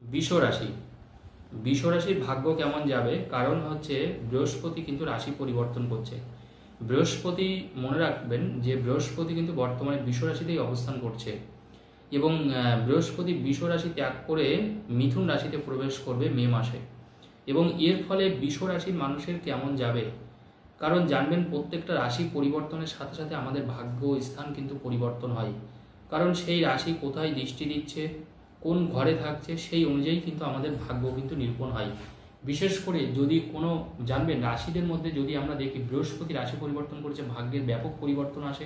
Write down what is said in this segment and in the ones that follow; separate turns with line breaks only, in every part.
বৃষ রাশি বৃষ রাশির ভাগ্য কেমন যাবে? কারণ হচ্ছে বৃহস্পতি কিন্তু রাশি পরিবর্তন করছে। বৃহস্পতি মনে রাখবেন যে বৃহস্পতি কিন্তু বর্তমানে বৃষ রাশিতেই অবস্থান করছে এবং বৃহস্পতি বৃষ রাশি ত্যাগ করে মিথুন রাশিতে প্রবেশ করবে মে মাসে। এবং এর ফলে বৃষ রাশির মানুষের কেমন যাবে? কারণ জানবেন প্রত্যেকটা রাশি পরিবর্তনের সাথে সাথে আমাদের ভাগ্য স্থান কিন্তু পরিবর্তন হয়। কারণ সেই রাশি কোথায় দৃষ্টি দিচ্ছে, কোন ঘরে থাকছে, সেই অনুযায়ী কিন্তু আমাদের ভাগ্য কিন্তু নিরূপণ হয়। বিশেষ করে যদি কোনো জানবেন রাশিদের মধ্যে যদি আমরা দেখি বৃহস্পতি রাশি পরিবর্তন করেছে, ভাগ্যের ব্যাপক পরিবর্তন আসে।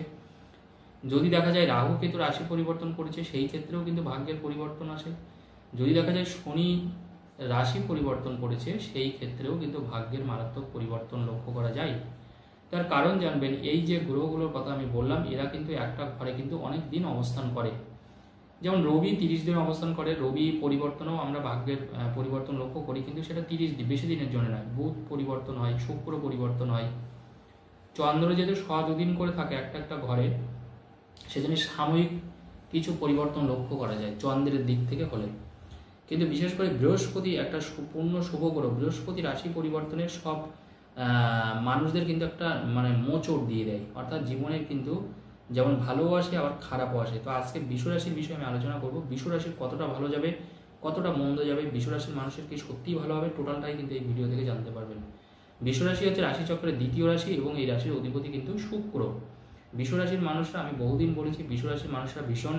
যদি দেখা যায় রাহু কেতু রাশি পরিবর্তন করেছে, সেই ক্ষেত্রেও কিন্তু ভাগ্যের পরিবর্তন আসে। যদি দেখা যায় শনি রাশি পরিবর্তন করেছে, সেই ক্ষেত্রেও কিন্তু ভাগ্যের মারাত্মক পরিবর্তন লক্ষ্য করা যায়। তার কারণ জানবেন এই যে গ্রহগুলোর কথা আমি বললাম, এরা কিন্তু একটা ঘরে কিন্তু অনেক দিন অবস্থান করে। যেমন রবি 30 দিন অবস্থান করে, রবি পরিবর্তনও আমরা ভাগ্যের পরিবর্তন লক্ষ্য করি, কিন্তু সেটা 30 দিন, বেশি দিনের জন্য নয়। বুধ পরিবর্তন হয়, শুক্র পরিবর্তন হয়, চন্দ্র যেহেতু 102 দিন করে থাকে একটা একটা ঘরে, সেজন্য সাময়িক কিছু পরিবর্তন লক্ষ্য করা যায় চন্দ্রের দিক থেকে হলে। কিন্তু বিশেষ করে বৃহস্পতি একটা পূর্ণ শুভ গ্রহ, বৃহস্পতি রাশি পরিবর্তনের সব মানুষদের কিন্তু একটা মোচড় দিয়ে দেয়, অর্থাৎ জীবনের কিন্তু যেমন ভালোও আসে আবার খারাপও আসে। তো আজকে বৃষ রাশির বিষয়ে আমি আলোচনা করব, বৃষ রাশির কতটা ভালো যাবে, কতটা মন্দ যাবে, বৃষ রাশির মানুষের কি সত্যিই ভালো হবে, টোটালটাই কিন্তু এই ভিডিও থেকে জানতে পারবেন। বৃষ রাশি হচ্ছে রাশিচক্রের দ্বিতীয় রাশি এবং এই রাশির অধিপতি কিন্তু শুক্র। বৃষ রাশির মানুষরা, আমি বহুদিন বলেছি, বৃষ রাশির মানুষরা ভীষণ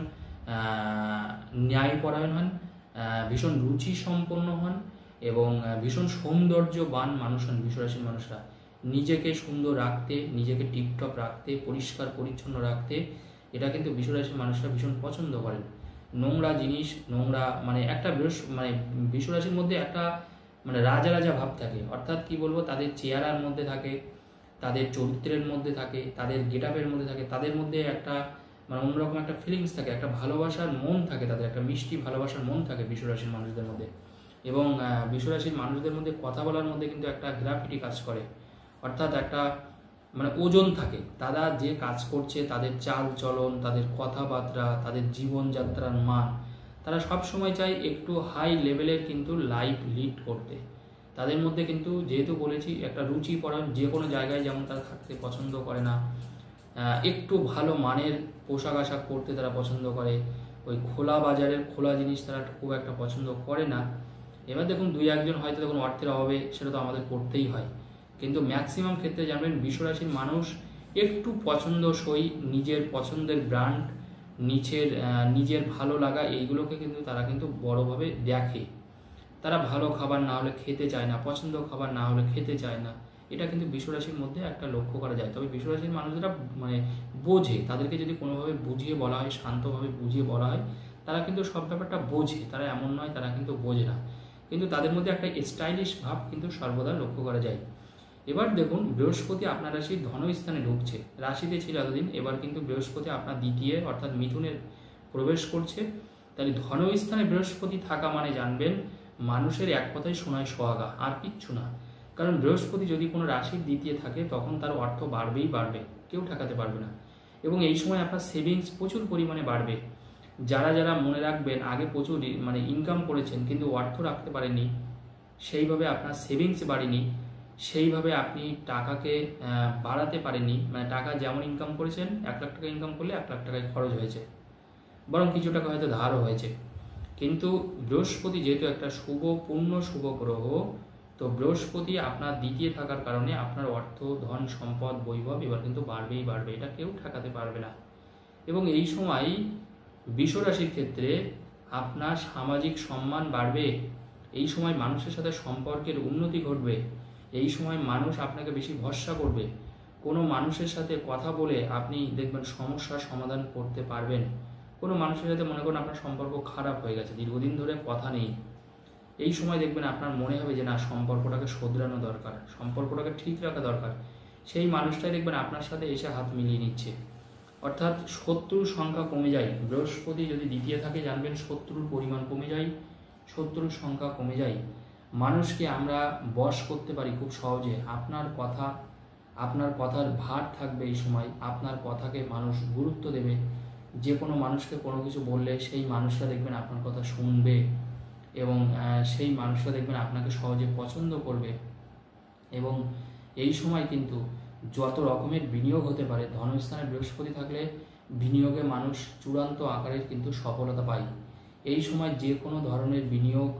ন্যায়পরায়ণ হন, ভীষণ রুচি সম্পন্ন হন এবং ভীষণ সৌন্দর্যবান মানুষ হন। বৃষ রাশির মানুষরা নিজেকে সুন্দর রাখতে, নিজেকে টিপটপ রাখতে, পরিষ্কার পরিচ্ছন্ন রাখতে, এটা কিন্তু বৃষ রাশির মানুষরা ভীষণ পছন্দ করেন। নোংরা জিনিস, নোংরা একটা বৃষ রাশির মধ্যে একটা রাজা রাজা ভাব থাকে, অর্থাৎ কি বলবো, তাদের চেহারার মধ্যে থাকে, তাদের চরিত্রের মধ্যে থাকে, তাদের গেট আপের মধ্যে থাকে, তাদের মধ্যে একটা অন্যরকম একটা ফিলিংস থাকে, একটা ভালোবাসার মন থাকে, তাদের একটা মিষ্টি ভালোবাসার মন থাকে বৃষ রাশির মানুষদের মধ্যে। এবং বৃষ রাশির মানুষদের মধ্যে কথা বলার মধ্যে কিন্তু একটা গ্রাভিটি কাজ করে, অর্থাৎ একটা ওজন থাকে। তারা যে কাজ করছে, তাদের চাল চলন, তাদের কথাবার্তা, তাদের জীবনযাত্রার মান, তারা সব সময় চায় একটু হাই লেভেলের কিন্তু লাইফ লিড করতে। তাদের মধ্যে কিন্তু যেহেতু বলেছি একটা রুচি পরায়ণ, যে কোনো জায়গায় যেমন তারা থাকতে পছন্দ করে না, একটু ভালো মানের পোশাক আশাক পরতে তারা পছন্দ করে, ওই খোলা বাজারের খোলা জিনিস তারা খুব একটা পছন্দ করে না। এবার দেখুন, দুই একজন হয়তো দেখুন অর্থের অভাবে সেটা তো আমাদের করতেই হয়, কিন্তু ম্যাক্সিমাম ক্ষেত্রে জানবেন বৃষ রাশির মানুষ একটু পছন্দসই, নিজের পছন্দের ব্র্যান্ড, নিজের ভালো লাগা, এইগুলোকে কিন্তু তারা কিন্তু বড়োভাবে দেখে। তারা ভালো খাবার না হলে খেতে চায় না, পছন্দ খাবার না হলে খেতে চায় না। এটা কিন্তু বৃষ রাশির মধ্যে একটা লক্ষ্য করা যায়। তবে বৃষ রাশির মানুষরা বোঝে, তাদেরকে যদি কোনোভাবে বুঝিয়ে বলা হয়, শান্তভাবে বুঝিয়ে বলা হয়, তারা কিন্তু সব ব্যাপারটা বোঝে। তারা এমন নয় তারা কিন্তু বোঝে না, কিন্তু তাদের মধ্যে একটা স্টাইলিশ ভাব কিন্তু সর্বদা লক্ষ্য করা যায়। এবার দেখুন, বৃহস্পতি আপনার রাশির ধনস্থানে ঢুকছে, রাশিতে ছিল এতদিন, এবার কিন্তু বৃহস্পতি আপনার দ্বিতীয় অর্থাৎ মিথুনের প্রবেশ করছে। তাহলে ধনস্থানে বৃহস্পতি থাকা মানে জানবেন মানুষের এক কথায় সোনায় সোহাগা, আর কিচ্ছু না। কারণ বৃহস্পতি যদি কোনো রাশির দ্বিতীয় থাকে, তখন তার অর্থ বাড়বেই বাড়বে, কেউ ঠেকাতে পারবে না। এবং এই সময় আপনার সেভিংস প্রচুর পরিমাণে বাড়বে। যারা যারা মনে রাখবেন আগে প্রচুর ইনকাম করেছেন কিন্তু অর্থ রাখতে পারেননি, সেইভাবে আপনার সেভিংস বাড়েনি, সেইভাবে আপনি টাকাকে বাড়াতে পারেননি, টাকা যেমন ইনকাম করেছেন, 1 লাখ টাকা ইনকাম করলে 1 লাখ টাকায় খরচ হয়েছে, বরং কিছু টাকা হয়তো ধারও হয়েছে। কিন্তু বৃহস্পতি যেহেতু একটা পূর্ণ শুভ গ্রহ, তো বৃহস্পতি আপনার দ্বিতীয় থাকার কারণে আপনার অর্থ, ধন, সম্পদ, বৈভব এবার কিন্তু বাড়বেই বাড়বে, এটা কেউ ঠেকাতে পারবে না। এবং এই সময় বৃষ রাশির ক্ষেত্রে আপনার সামাজিক সম্মান বাড়বে, এই সময় মানুষের সাথে সম্পর্কের উন্নতি ঘটবে, এই সময় মানুষ আপনাকে বেশি ভরসা করবে। কোনো মানুষের সাথে কথা বলে আপনি দেখবেন সমস্যার সমাধান করতে পারবেন। কোনো মানুষের সাথে মনে করুন আপনার সম্পর্ক খারাপ হয়ে গেছে, দীর্ঘদিন ধরে কথা নেই, এই সময় দেখবেন আপনার মনে হবে যে না, সম্পর্কটাকে শোধরানো দরকার, সম্পর্কটাকে ঠিক রাখা দরকার। সেই মানুষটাই দেখবেন আপনার সাথে এসে হাত মিলিয়ে নিচ্ছে, অর্থাৎ শত্রুর সংখ্যা কমে যায়। বৃহস্পতি যদি দ্বিতীয় থাকে জানবেন শত্রুর পরিমাণ কমে যায়, শত্রুর সংখ্যা কমে যায়। মানুষকে আমরা বশ করতে পারি খুব সহজে। আপনার কথার ভার থাকবে, এই সময় আপনার কথাকে মানুষ গুরুত্ব দেবে। যে কোনো মানুষকে কোনো কিছু বললে সেই মানুষটা দেখবেন আপনার কথা শুনবে। এবং সেই মানুষরা দেখবেন আপনাকে সহজে পছন্দ করবে। এবং এই সময় কিন্তু যত রকমের বিনিয়োগ হতে পারে, ধনস্থানে বৃহস্পতি থাকলে বিনিয়োগে মানুষ চূড়ান্ত আকারের কিন্তু সফলতা পায়। এই সময় যে কোনো ধরনের বিনিয়োগ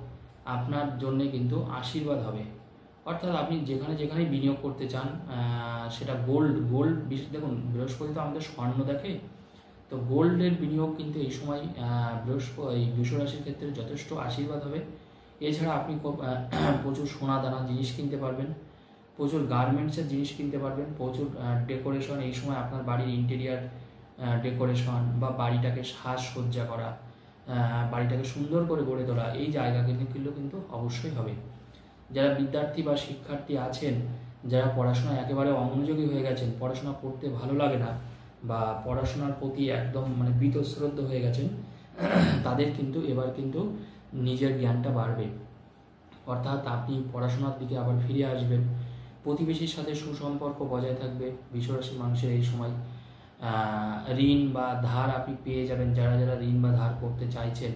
আপনার জন্য কিন্তু আশীর্বাদ হবে। অর্থাৎ আপনি যেখানে যেখানে বিনিয়োগ করতে চান, সেটা গোল্ড দেখুন বৃহস্পতি তো আমাদের স্বর্ণ দেখে, তো গোল্ডের বিনিয়োগ কিন্তু এই সময় এই বৃষ রাশির ক্ষেত্রে যথেষ্ট আশীর্বাদ হবে। এছাড়া আপনি প্রচুর সোনা দানা জিনিস কিনতে পারবেন, প্রচুর গার্মেন্টসের জিনিস কিনতে পারবেন, প্রচুর ডেকোরেশন, এই সময় আপনার বাড়ির ইন্টেরিয়ার ডেকোরেশন বা বাড়িটাকে সাজসজ্জা করা, বাড়িটাকে সুন্দর করে গড়ে তোলা, এই জায়গা কিন্তু অবশ্যই হবে। যারা বিদ্যার্থী বা শিক্ষার্থী আছেন, যারা পড়াশোনায় একেবারে অমনোযোগী হয়ে গেছেন, পড়াশোনা করতে ভালো লাগে না বা পড়াশোনার প্রতি একদম মানে বীতশ্রদ্ধ হয়ে গেছেন, তাদের কিন্তু এবার কিন্তু নিজের জ্ঞানটা বাড়বে। অর্থাৎ আপনি পড়াশোনার দিকে আবার ফিরে আসবেন। প্রতিবেশীর সাথে সুসম্পর্ক বজায় থাকবে বৃষ রাশির মানুষের এই সময়। ঋণ বা ধার আপনি পেয়ে যাবেন, যারা যারা ঋণ বা ধার করতে চাইছেন,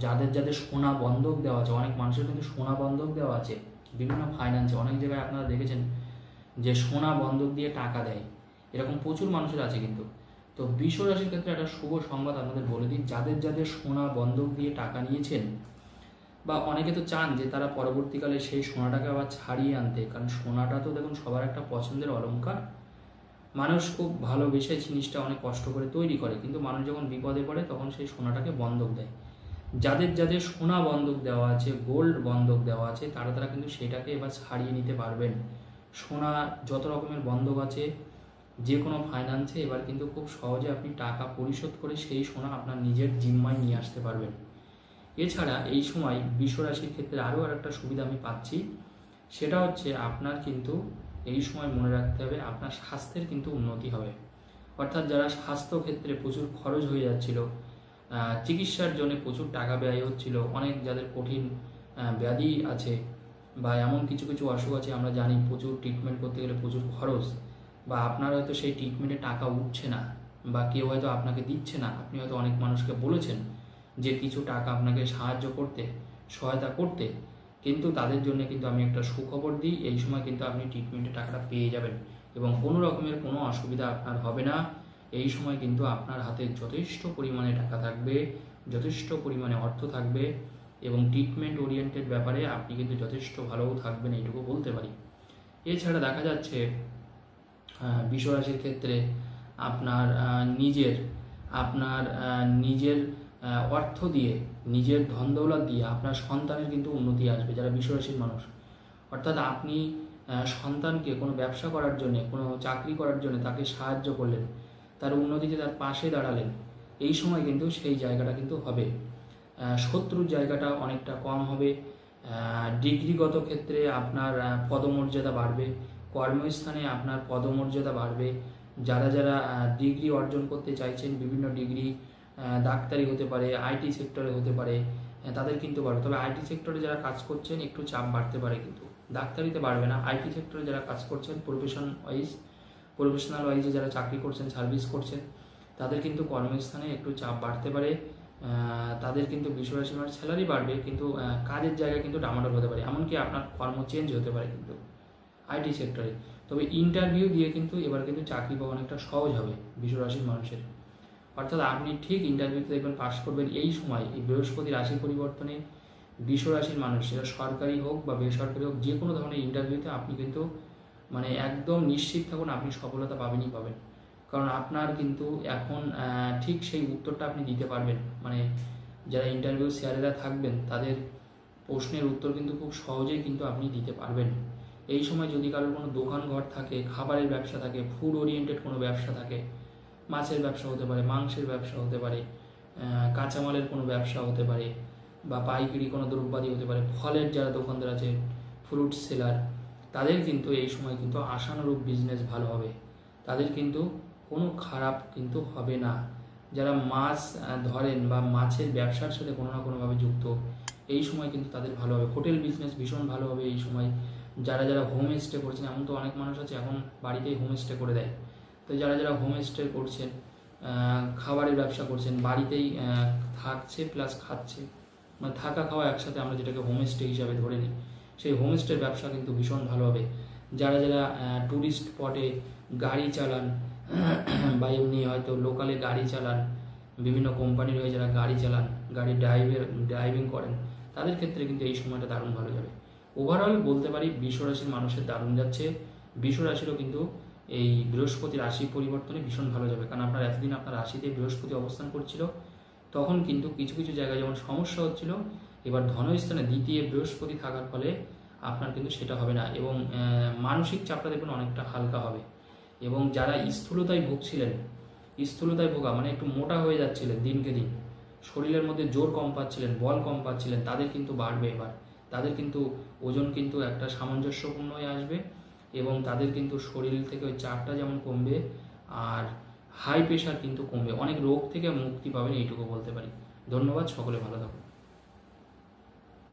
যাদের যাদের সোনা বন্ধক দেওয়া আছে, অনেক মানুষের কিন্তু সোনা বন্ধক দেওয়া আছে বিভিন্ন ফাইন্যান্সে, অনেক জায়গায় আপনারা দেখেছেন যে সোনা বন্ধক দিয়ে টাকা দেয়, এরকম প্রচুর মানুষের আছে কিন্তু। তো বৃষ রাশির ক্ষেত্রে একটা শুভ সংবাদ আপনাদের বলে দিই, যাদের যাদের সোনা বন্ধক দিয়ে টাকা নিয়েছেন, বা অনেকে তো চান যে তারা পরবর্তীকালে সেই সোনাটাকে আবার ছাড়িয়ে আনতে, কারণ সোনাটা তো দেখুন সবার একটা পছন্দের অলংকার, মানুষ খুব ভালোবেসে জিনিসটা অনেক কষ্ট করে তৈরি করে, কিন্তু মানুষ যখন বিপদে পড়ে তখন সেই সোনাটাকে বন্ধক দেয়। যাদের যাদের সোনা বন্ধক দেওয়া আছে, গোল্ড বন্ধক দেওয়া আছে, তারা কিন্তু সেটাকে এবার ছাড়িয়ে নিতে পারবেন। সোনা যত রকমের বন্ধক আছে যে কোনো ফাইন্যান্সে, এবার কিন্তু খুব সহজে আপনি টাকা পরিশোধ করে সেই সোনা আপনার নিজের জিম্মায় নিয়ে আসতে পারবেন। এছাড়া এই সময় বৃষ রাশির ক্ষেত্রে আরও একটা সুবিধা আমি পাচ্ছি, সেটা হচ্ছে আপনার কিন্তু এই সময় মনে রাখতে হবে আপনার স্বাস্থ্যের কিন্তু উন্নতি হবে। অর্থাৎ যারা স্বাস্থ্য ক্ষেত্রে প্রচুর খরচ হয়ে যাচ্ছিল, চিকিৎসার জন্য প্রচুর টাকা ব্যয় হচ্ছিল, অনেক যাদের কঠিন ব্যাধি আছে বা এমন কিছু কিছু অসুখ আছে, আমরা জানি প্রচুর ট্রিটমেন্ট করতে গেলে প্রচুর খরচ, বা আপনার হয়তো সেই ট্রিটমেন্টে টাকা উঠছে না, বা কেউ হয়তো আপনাকে দিচ্ছে না, আপনি হয়তো অনেক মানুষকে বলেছেন যে কিছু টাকা আপনাকে সাহায্য করতে, সহায়তা করতে, কিন্তু তাদের জন্য কিন্তু আমি একটা সুখবর দিই, এই সময় কিন্তু আপনি ট্রিটমেন্টের টাকাটা পেয়ে যাবেন এবং কোনো রকমের কোনো অসুবিধা আপনার হবে না। এই সময় কিন্তু আপনার হাতে যথেষ্ট পরিমাণে টাকা থাকবে, যথেষ্ট পরিমাণে অর্থ থাকবে এবং ট্রিটমেন্ট ওরিয়েন্টেড ব্যাপারে আপনি কিন্তু যথেষ্ট ভালোও থাকবেন, এইটুকু বলতে পারি। এছাড়া দেখা যাচ্ছে বৃষ রাশির ক্ষেত্রে আপনার নিজের অর্থ দিয়ে, নিজের ধন দৌলত দিয়ে আপনার সন্তানের কিন্তু উন্নতি আসবে যারা বৃষ রাশির মানুষ। অর্থাৎ আপনি সন্তানকে কোনো ব্যবসা করার জন্য, কোনো চাকরি করার জন্য তাকে সাহায্য করলেন, তার উন্নতিতে তার পাশে দাঁড়ালেন, এই সময় কিন্তু সেই জায়গাটা কিন্তু হবে। শত্রুর জায়গাটা অনেকটা কম হবে। ডিগ্রিগত ক্ষেত্রে আপনার পদমর্যাদা বাড়বে, কর্মস্থানে আপনার পদমর্যাদা বাড়বে। যারা যারা ডিগ্রি অর্জন করতে চাইছেন, বিভিন্ন ডিগ্রি, ডাক্তারি হতে পারে, আইটি সেক্টরে হতে পারে, তাদের কিন্তু বাড়বে। তবে আইটি সেক্টরে যারা কাজ করছেন একটু চাপ বাড়তে পারে, কিন্তু ডাক্তারিতে বাড়বে না। আইটি সেক্টরে যারা কাজ করছেন, প্রফেশনাল ওয়াইজে যারা চাকরি করছেন, সার্ভিস করছেন, তাদের কিন্তু কর্মস্থানে একটু চাপ বাড়তে পারে। তাদের কিন্তু বৃষ রাশির স্যালারি বাড়বে, কিন্তু কাজের জায়গায় কিন্তু ডামাডোল হতে পারে, এমনকি আপনার কর্ম চেঞ্জ হতে পারে কিন্তু আইটি সেক্টরে। তবে ইন্টারভিউ দিয়ে কিন্তু এবার কিন্তু চাকরি পাওয়া অনেকটা সহজ হবে বৃষ রাশির মানুষের। অর্থাৎ আপনি ঠিক ইন্টারভিউতে দেখবেন পাশ করবেন। এই সময় এই বৃহস্পতি রাশি পরিবর্তনে বৃষ রাশির মানুষ, সেটা সরকারি হোক বা বেসরকারি হোক, যে কোনো ধরনের ইন্টারভিউতে আপনি কিন্তু মানে একদম নিশ্চিত থাকুন আপনি সফলতা পাবেনই পাবেন। কারণ আপনার কিন্তু এখন ঠিক সেই উত্তরটা আপনি দিতে পারবেন। মানে যারা ইন্টারভিউ স্যারেরা থাকবেন তাদের প্রশ্নের উত্তর কিন্তু খুব সহজেই কিন্তু আপনি দিতে পারবেন। এই সময় যদি কারোর কোনো দোকান ঘর থাকে, খাবারের ব্যবসা থাকে, ফুড ওরিয়েন্টেড কোনো ব্যবসা থাকে, মাছের ব্যবসা হতে পারে, মাংসের ব্যবসা হতে পারে, কাঁচামালের কোনো ব্যবসা হতে পারে, বা পাইকারি কোনো দ্রব্যাদি হতে পারে, ফলের যারা দোকানদার আছে, ফ্রুট সেলার, তাদের কিন্তু এই সময় কিন্তু আশানুরূপ বিজনেস ভালো হবে, তাদের কিন্তু কোনো খারাপ কিন্তু হবে না। যারা মাছ ধরেন বা মাছের ব্যবসার সাথে কোনো না কোনোভাবে যুক্ত, এই সময় কিন্তু তাদের ভালো হবে। হোটেল বিজনেস ভীষণ ভালো হবে এই সময়। যারা যারা হোম স্টে করছেন, এমন তো অনেক মানুষ আছে এখন বাড়িতেই হোম স্টে করে দেয়, তো যারা যারা হোম স্টে করছেন, খাবারের ব্যবসা করছেন, বাড়িতেই থাকছে প্লাস খাচ্ছে, মানে থাকা খাওয়া একসাথে, আমরা যেটাকে হোমস্টে হিসাবে ধরে নিই, সেই হোমস্টের ব্যবসা কিন্তু ভীষণ ভালো হবে। যারা যারা ট্যুরিস্ট স্পটে গাড়ি চালান বা এমনি হয়তো লোকালে গাড়ি চালান, বিভিন্ন কোম্পানির হয়ে যারা গাড়ি চালান, গাড়ি ড্রাইভিং করেন, তাদের ক্ষেত্রে কিন্তু এই সময়টা দারুণ ভালো যাবে। ওভারঅল বলতে পারি বৃষরাশির মানুষের দারুণ যাচ্ছে। বৃষরাশিরও কিন্তু এই বৃহস্পতি রাশি পরিবর্তনে ভীষণ ভালো যাবে, কারণ আপনার এতদিন আপনার রাশিতে বৃহস্পতি অবস্থান করছিল, তখন কিন্তু কিছু কিছু জায়গায় যেমন সমস্যা হচ্ছিল, এবার ধনস্থানে দ্বিতীয় বৃহস্পতি থাকার ফলে আপনার কিন্তু সেটা হবে না, এবং মানসিক চাপটা দেখুন অনেকটা হালকা হবে। এবং যারা স্থূলতায় ভুগছিলেন, স্থূলতায় ভোগা মানে একটু মোটা হয়ে যাচ্ছিলেন দিনকে দিন, শরীরের মধ্যে জোর কম পাচ্ছিলেন, বল কম পাচ্ছিলেন, তাদের কিন্তু বাড়বে এবার। তাদের কিন্তু ওজন কিন্তু একটা সামঞ্জস্যপূর্ণ হয়ে আসবে, এবং তাদের কিন্তু শরীর থেকে ওই চাপটা যেমন কমবে, আর হাই প্রেশার কিন্তু কমবে, অনেক রোগ থেকে মুক্তি পাবেন, এইটুকু বলতে পারি। ধন্যবাদ, সকলে ভালো থাকুন।